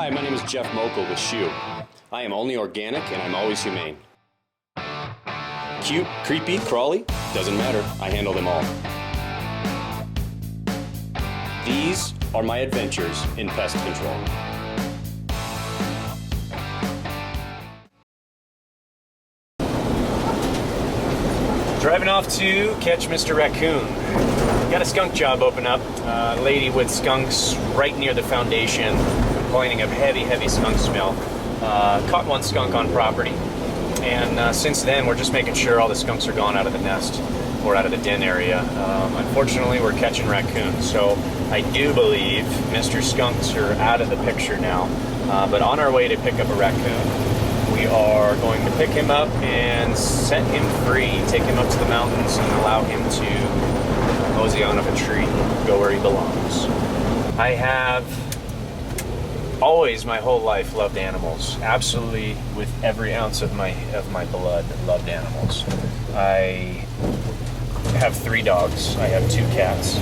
Hi, my name is Jeff Mokol with Shoo. I am only organic and I'm always humane. Cute, creepy, crawly, doesn't matter. I handle them all. These are my adventures in pest control. Driving off to catch Mr. Raccoon. Got a skunk job open up. A lady with skunks right near the foundation, complaining of heavy skunk smell. Caught one skunk on property. And since then, we're just making sure all the skunks are gone out of the nest or out of the den area. Unfortunately, we're catching raccoons. So I do believe Mr. Skunks are out of the picture now. But on our way to pick up a raccoon, we are going to pick him up and set him free, take him up to the mountains and allow him to mosey on up a tree, go where he belongs. I have always, my whole life, loved animals. Absolutely, with every ounce of my blood, loved animals. I have 3 dogs, I have 2 cats,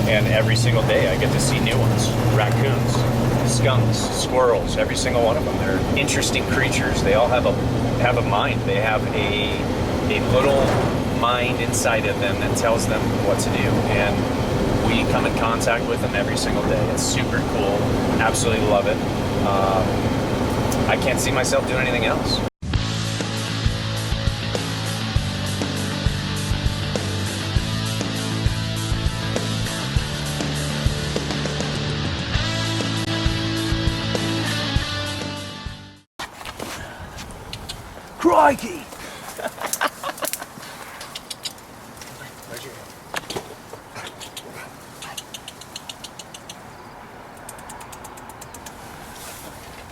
and every single day I get to see new ones. Raccoons, skunks, squirrels, every single one of them. They're interesting creatures. They all have a mind. They have a little mind inside of them that tells them what to do, and we come in contact with them every single day. It's super cool. Absolutely love it. I can't see myself doing anything else. Crikey!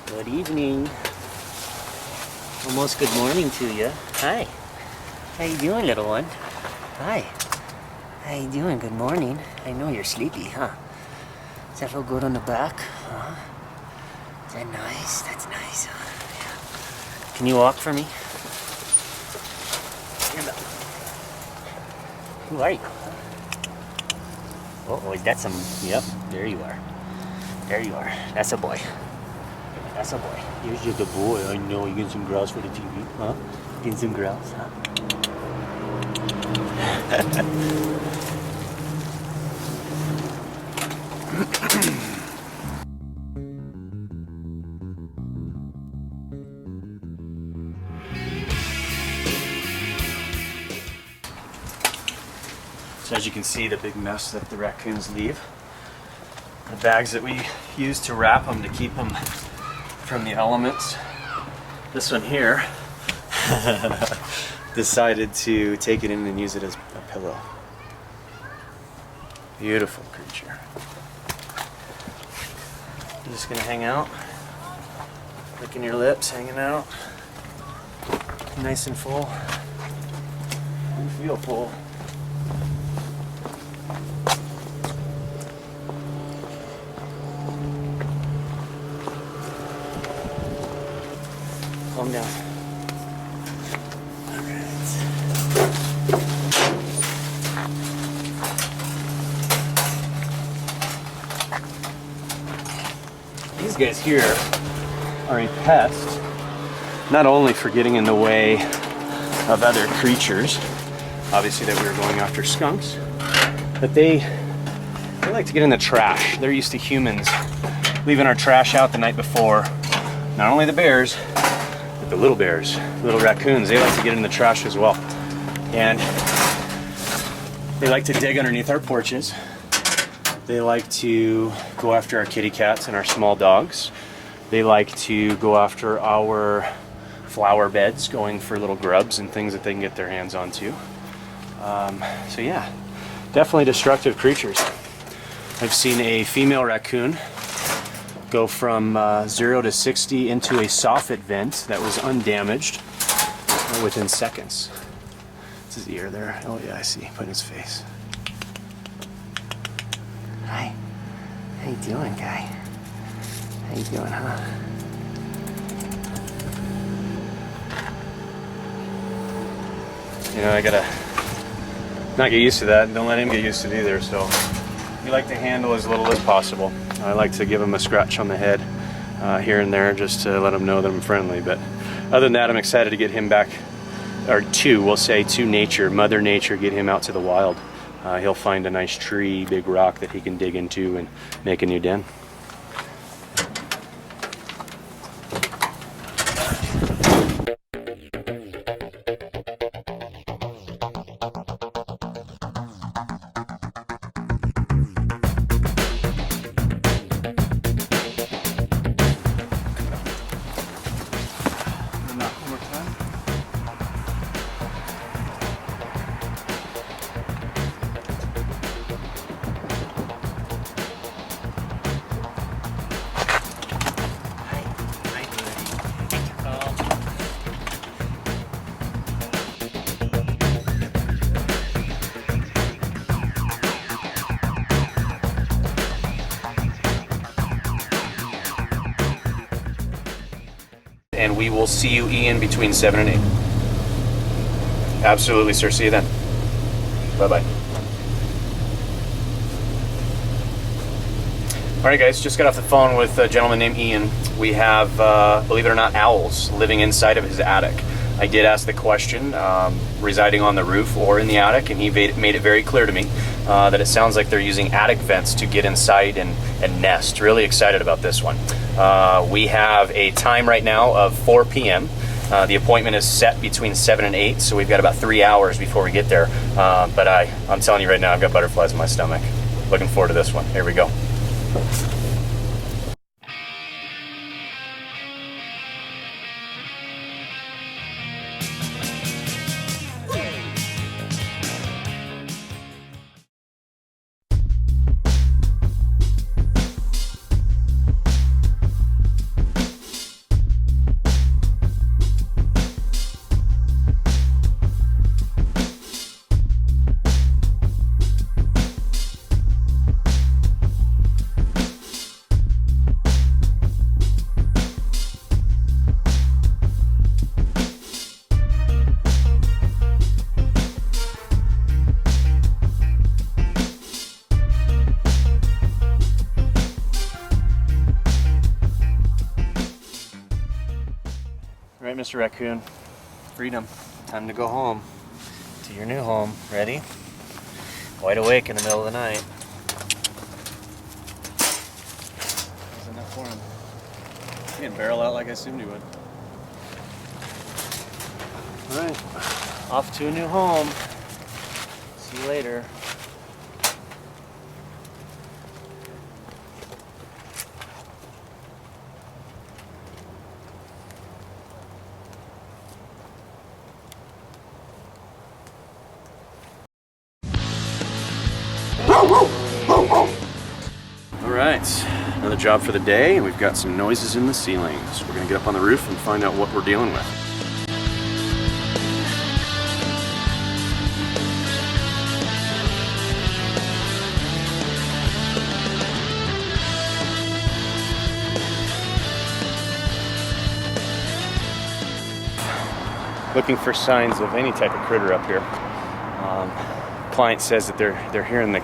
Good evening. Almost good morning to you. Hi. How you doing, little one? Hi. How you doing? Good morning. I know you're sleepy, huh? Does that feel good on the back? Huh? Is that nice? That's nice, huh? Yeah. Can you walk for me? Stand up. Who are you? Oh, is that some... Yep, there you are. There you are. That's a boy. That's a boy. You're just a boy. I know. You getting some grouse for the TV, huh? Getting some grouse, huh? So as you can see, the big mess that the raccoons leave. The bags that we use to wrap them to keep them from the elements. This one here decided to take it in and use it as a pillow. Beautiful creature. You're just gonna hang out, licking your lips, hanging out, nice and full. You feel full. Calm down. Alright. These guys here are a pest, not only for getting in the way of other creatures, obviously that we were going after skunks, but they like to get in the trash. They're used to humans leaving our trash out the night before. Not only the bears, the little bears, little raccoons, they like to get in the trash as well. And they like to dig underneath our porches. They like to go after our kitty cats and our small dogs. They like to go after our flower beds, going for little grubs and things that they can get their hands on too. So yeah, definitely destructive creatures. I've seen a female raccoon go from 0 to 60 into a soffit vent that was undamaged within seconds. It's his ear there. Oh yeah, I see. Put in his face. Hi. How you doing, guy? How you doing, huh? You know, I gotta not get used to that, and don't let him get used to it either, so we like to handle as little as possible. I like to give him a scratch on the head here and there just to let him know that I'm friendly. But other than that, I'm excited to get him back, or we'll say to nature, Mother Nature, get him out to the wild. He'll find a nice tree, big rock that he can dig into and make a new den. And we will see you, Ian, between 7 and 8. Absolutely, sir. See you then. Bye-bye. All right, guys, just got off the phone with a gentleman named Ian. We have, believe it or not, owls living inside of his attic. I did ask the question, residing on the roof or in the attic, and he made it very clear to me that it sounds like they're using attic vents to get inside and nest. Really excited about this one. We have a time right now of 4 p.m. The appointment is set between 7 and 8, so we've got about 3 hours before we get there. But I'm telling you right now, I've got butterflies in my stomach. Looking forward to this one. Here we go. All right, Mr. Raccoon, freedom. Time to go home to your new home. Ready? Wide awake in the middle of the night. How's that for him? He didn't barrel out like I assumed he would. All right, off to a new home. See you later. Alright, another job for the day, and we've got some noises in the ceiling. So we're going to get up on the roof and find out what we're dealing with. Looking for signs of any type of critter up here. Client says that they're hearing the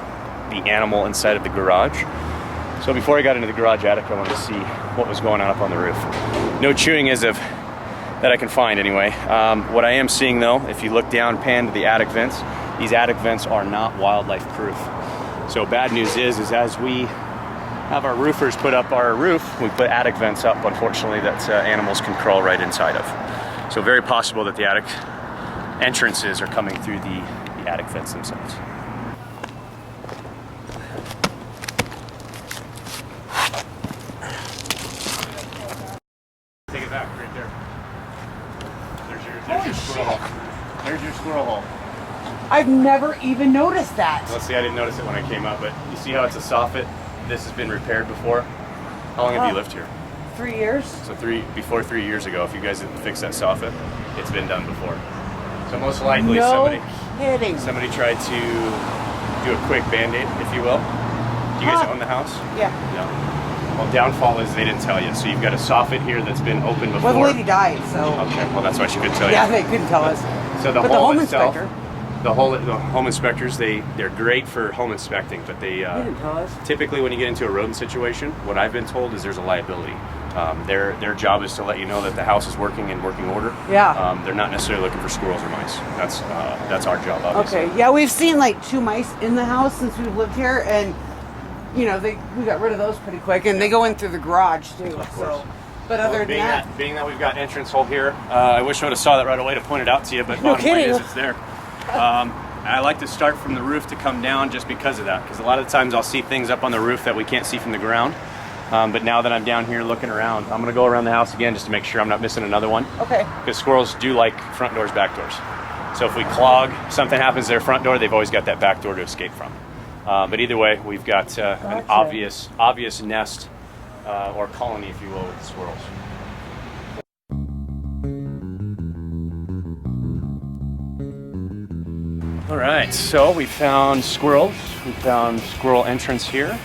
animal inside of the garage. So before I got into the garage attic, I wanted to see what was going on up on the roof. No chewing as of that I can find anyway. What I am seeing though, if you look down, pan to the attic vents, these attic vents are not wildlife proof. So bad news is as we have our roofers put up our roof, we put attic vents up, unfortunately, that animals can crawl right inside of. So very possible that the attic entrances are coming through the attic vents themselves. Take it back, right there. There's your squirrel hole. There's your squirrel hole. I've never even noticed that. Let's see, I didn't notice it when I came up, but you see how it's a soffit? This has been repaired before. How long have you lived here? 3 years. So before 3 years ago, if you guys didn't fix that soffit, it's been done before. So most likely No kidding. somebody tried to do a quick band-aid, if you will. Do you guys own the house? Yeah. No. Well, downfall is they didn't tell you. So you've got a soffit here that's been open before. Well, the lady died, so. Okay, well that's why she couldn't tell you. Yeah, they couldn't tell us. So but the home inspector. The home inspectors, they're great for home inspecting, but they He didn't tell us. typically when you get into a rodent situation, what I've been told is there's a liability. Their job is to let you know that the house is working in working order. Yeah. They're not necessarily looking for squirrels or mice. That's our job, obviously. Okay. Yeah, we've seen like 2 mice in the house since we've lived here, and we got rid of those pretty quick, and they go in through the garage too. Of course. So, but other than being that we've got an entrance hole here, I wish I would have saw that right away to point it out to you, but No bottom line kidding. is it's there. I like to start from the roof to come down just because of that, because a lot of times I'll see things up on the roof that we can't see from the ground. But now that I'm down here looking around, I'm going to go around the house again just to make sure I'm not missing another one. Okay. Because squirrels do like front doors, back doors. So if we clog, something happens to their front door, they've always got that back door to escape from. But either way, we've got an obvious nest or colony, if you will, with the squirrels. All right, so we found squirrels. We found squirrel entrance here.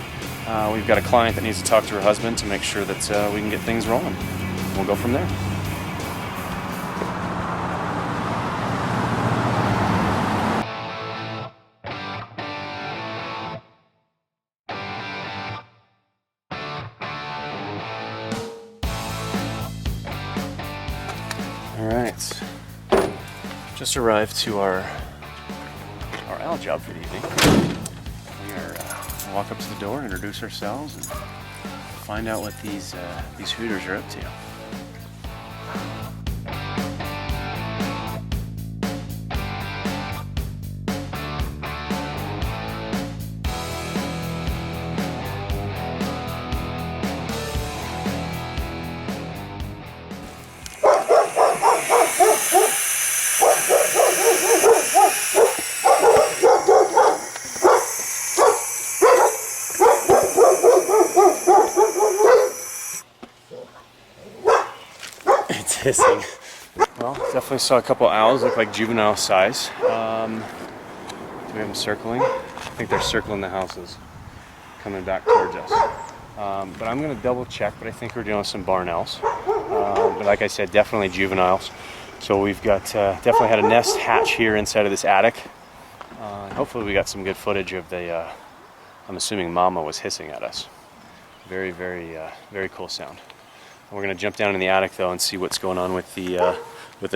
We've got a client that needs to talk to her husband to make sure that we can get things rolling. We'll go from there. All right, just arrived to our owl job for the evening. We are we'll walk up to the door, introduce ourselves, and find out what these hooters are up to. It's hissing. Well, definitely saw a couple owls look like juvenile size. Do we have them circling? I think they're circling the houses, coming back towards us. But I'm going to double check, but I think we're dealing with some barn owls. But like I said, definitely juveniles. So we've got definitely had a nest hatch here inside of this attic. Hopefully we got some good footage of the, I'm assuming Mama was hissing at us. Very, very, very cool sound. We're gonna jump down in the attic though and see what's going on with the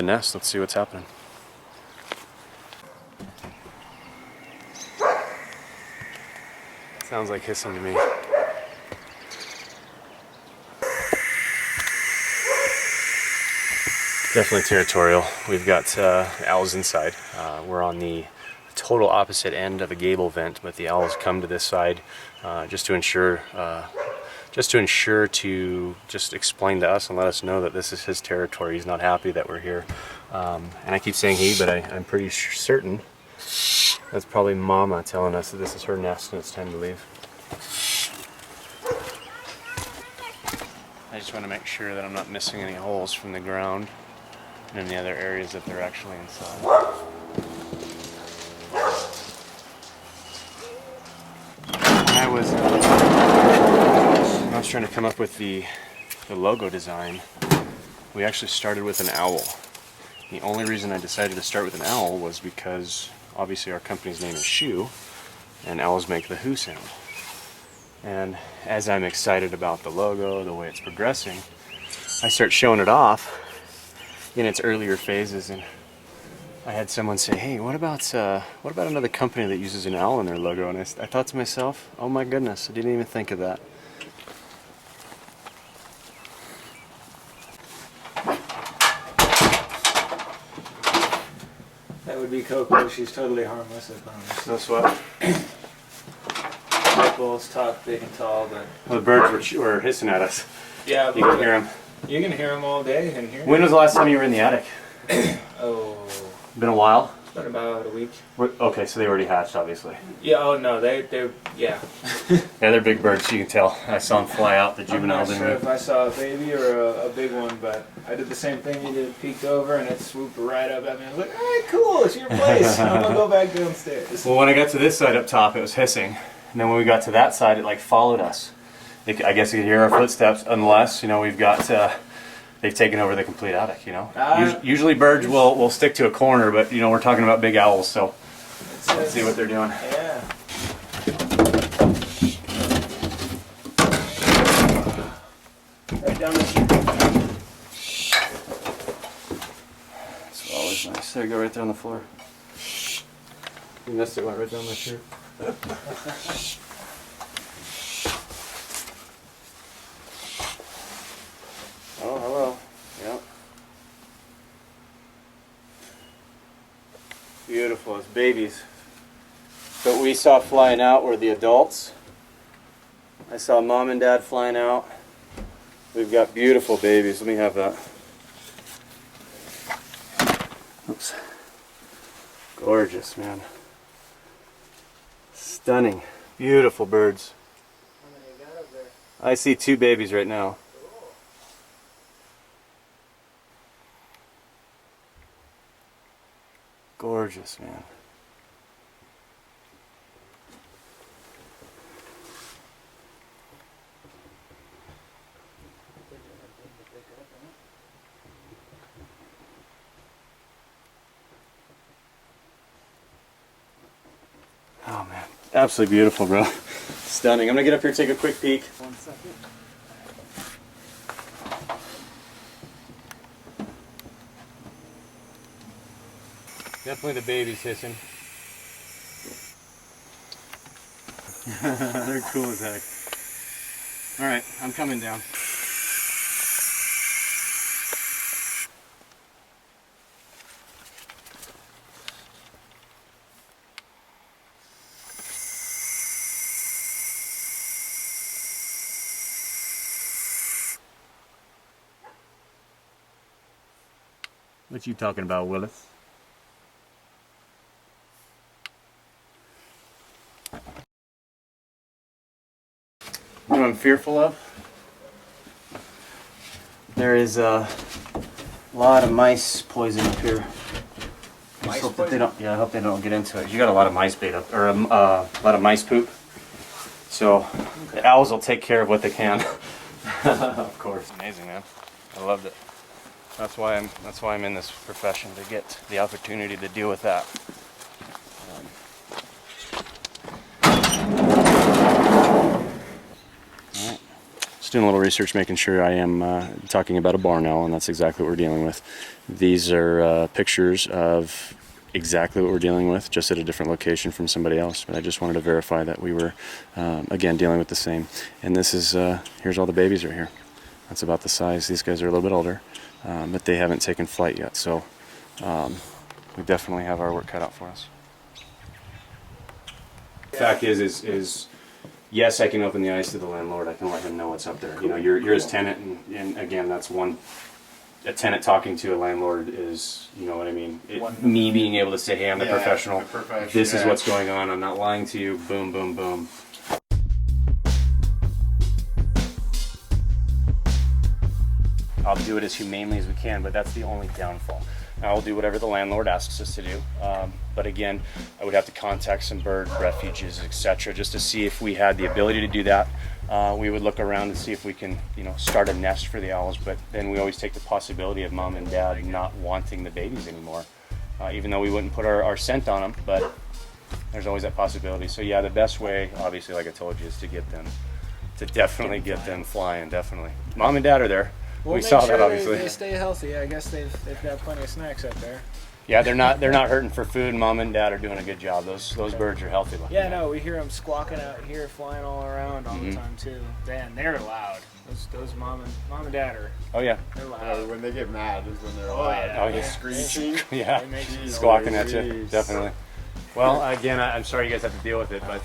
nest. Let's see what's happening. Sounds like hissing to me. Definitely territorial. We've got owls inside. We're on the total opposite end of a gable vent, but the owls come to this side just to explain to us and let us know that this is his territory. He's not happy that we're here. And I keep saying he, but I'm pretty certain that's probably Mama telling us that this is her nest and it's time to leave. I just want to make sure that I'm not missing any holes from the ground and in the other areas that they're actually inside. I was trying to come up with the logo design. We actually started with an owl. The only reason I decided to start with an owl was because obviously our company's name is Shoo, and owls make the who sound. And as I'm excited about the logo, the way it's progressing, I start showing it off in its earlier phases, and I had someone say, "Hey, what about another company that uses an owl in their logo?" And I thought to myself, "Oh my goodness, I didn't even think of that." That would be Coco. She's totally harmless, I promise. No sweat. Bulls talk big and tall, but Well, the birds were hissing at us. yeah, You can hear them. You can hear them all day and hear. When was the last time you were in the attic? Oh, Been a while? it's been about a week. Okay, so they already hatched, obviously. Yeah. Oh no, they're yeah. Yeah, they're big birds, you can tell. I saw them fly out, the I'm not juveniles. sure if I saw a baby or a big one, but I did the same thing you did. Peeked over and it swooped right up at me. I was like, "All right, cool, it's your place. I'm gonna go back downstairs." Well, when I got to this side up top, it was hissing. And then when we got to that side, it like followed us. I guess you could hear our footsteps, unless, we've got, they've taken over the complete attic, Usually birds will stick to a corner, but, we're talking about big owls, so let's see what they're doing. Yeah. Right down this There you go, right there on the floor. You missed it, went right down my shirt. Oh, hello. Yep. Beautiful, it's babies. What we saw flying out were the adults. I saw mom and dad flying out. We've got beautiful babies. Let me have that. Oops. Gorgeous, man. Stunning. Beautiful birds. How many you got up there? I see 2 babies right now. Gorgeous, man. Oh man, absolutely beautiful, bro. Stunning. I'm gonna get up here and take a quick peek. 1 second. Definitely the babies hissing. They're cool as heck. Alright, I'm coming down. What you talking about, Willis? You know what I'm fearful of? There is a lot of mice poison up here. Mice hope that they poison? don't. Yeah, I hope they don't get into it. You got a lot of mice bait up, or a lot of mice poop. So the owls will take care of what they can. Of course, amazing, man. I loved it. That's why I'm in this profession, to get the opportunity to deal with that. Alright. Just doing a little research, making sure I am talking about a barn owl, and that's exactly what we're dealing with. These are pictures of exactly what we're dealing with, just at a different location from somebody else. But I just wanted to verify that we were, again, dealing with the same. And this is, here's all the babies right here. That's about the size. These guys are a little bit older, but they haven't taken flight yet. So we definitely have our work cut out for us. Fact is yes, I can open the eyes to the landlord. I can let him know what's up there. You know, you're his tenant, and again, that's one. A tenant talking to a landlord is, you know what I mean. Me being able to say, hey, I'm the professional. This is what's going on. I'm not lying to you. Boom, boom, boom. I'll do it as humanely as we can, but that's the only downfall. I will do whatever the landlord asks us to do, but again, I would have to contact some bird refuges, etc., just to see if we had the ability to do that. We would look around and see if we can, you know, start a nest for the owls, but then we always take the possibility of mom and dad not wanting the babies anymore, even though we wouldn't put our scent on them, but there's always that possibility. So yeah, the best way, obviously, like I told you, is to get them, to definitely get them flying, definitely. Mom and dad are there. We'll we make saw sure that, obviously. They stay healthy. I guess they've got plenty of snacks up there. Yeah, they're not hurting for food. Mom and dad are doing a good job. Those birds are healthy looking. Yeah, no, we hear them squawking out here, flying all around all the time too. Man, they're loud. Those mom and dad are. Oh yeah. They're loud. When they get mad is when they're Oh, loud. yeah. Oh yeah. Screeching. Yeah. They make Squawking at you. Jeez. Definitely. Well, again, I'm sorry you guys have to deal with it, but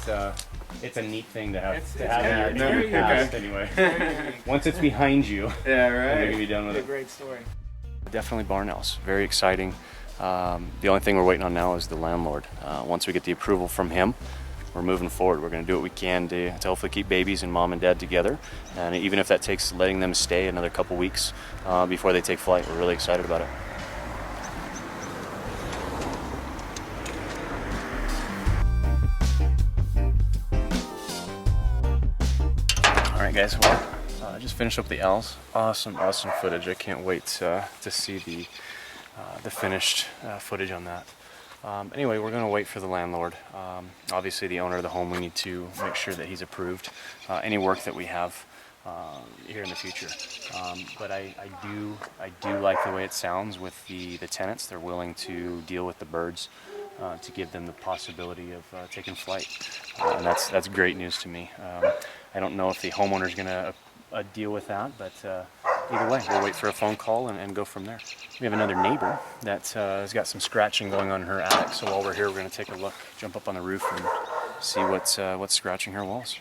it's a neat thing to have It's to have in very your past unique. anyway. Once it's behind you, Yeah, you're gonna be right. done with It's a it. great story. Definitely barn owls. Very exciting. The only thing we're waiting on now is the landlord. Once we get the approval from him, we're moving forward. We're going to do what we can to hopefully keep babies and mom and dad together. And even if that takes letting them stay another couple weeks before they take flight, we're really excited about it. All right, guys. Well, I just finished up the owls. Awesome footage. I can't wait to see the finished footage on that. Anyway, we're going to wait for the landlord. Obviously, the owner of the home, we need to make sure that he's approved any work that we have. here in the future. But I do like the way it sounds with the tenants. They're willing to deal with the birds to give them the possibility of taking flight, and that's great news to me. I don't know if the homeowner's going to deal with that, but either way, we'll wait for a phone call and go from there. We have another neighbor that has got some scratching going on in her attic, so while we're here, we're going to take a look, jump up on the roof, and see what's scratching her walls.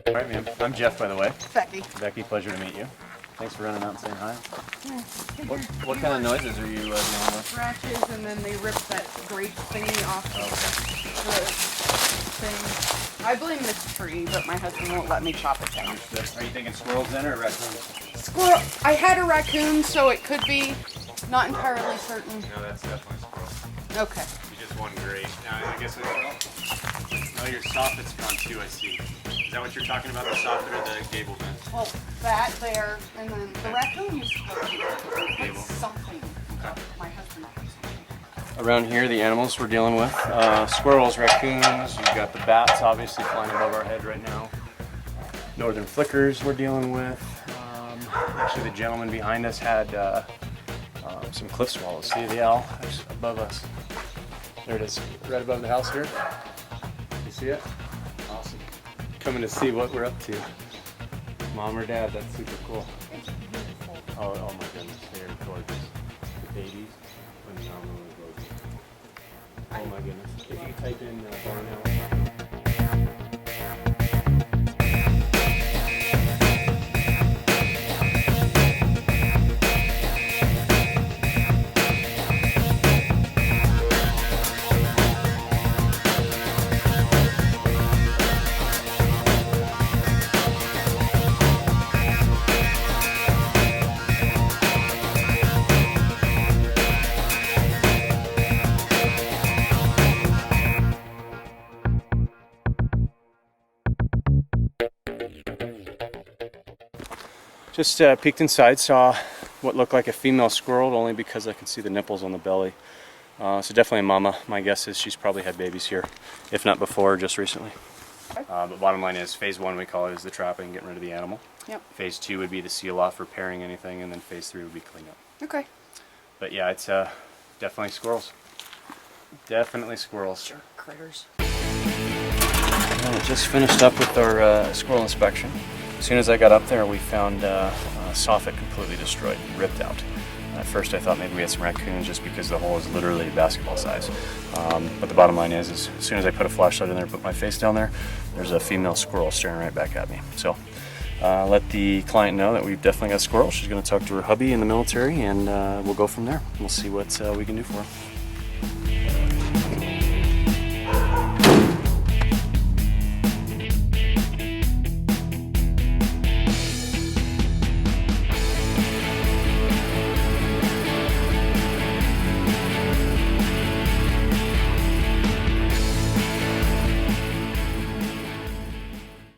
All right, ma'am. I'm Jeff, by the way. Becky. Becky, pleasure to meet you. Thanks for running out and saying hi. What kind of noises are you dealing with? Scratches, and then they ripped that grape thingy off the thing. I blame this tree, but my husband won't let me chop it down. Are you thinking squirrels then, or raccoons? Squirrel. I had a raccoon, so it could be. Not entirely certain. No, that's definitely squirrels. Okay. You just one gray. Now, I guess your soffit's gone too, I see. Is that what you're talking about, the soffit or the gable vent? Well, that there, and then the raccoon used to go Gable. something. Okay. My husband had something. Around here, the animals we're dealing with, squirrels, raccoons, you've got the bats obviously flying above our head right now. Northern flickers we're dealing with. Actually, the gentleman behind us had some cliff swallows. See the owl above us? There it is, right above the house here. You see it? Awesome. Coming to see what we're up to. Mom or dad, that's super cool. Oh my goodness, they're gorgeous. The babies, phenomenally gorgeous. Oh my goodness. If you type in barn owl. Just peeked inside, saw what looked like a female squirrel, only because I could see the nipples on the belly. So definitely a mama. My guess is she's probably had babies here, if not before, just recently. But bottom line is, phase 1 we call it is the trapping, getting rid of the animal. Yep. Phase 2 would be the seal off, repairing anything, and then phase 3 would be cleanup. Okay. But yeah, it's definitely squirrels. Definitely squirrels. Jerk critters. Well, just finished up with our squirrel inspection. As soon as I got up there, we found a soffit completely destroyed, ripped out. At first I thought maybe we had some raccoons just because the hole is literally basketball size. But the bottom line is as soon as I put a flashlight in there, put my face down there, there's a female squirrel staring right back at me. So let the client know that we've definitely got squirrels. She's going to talk to her hubby in the military, and we'll go from there. We'll see what we can do for her.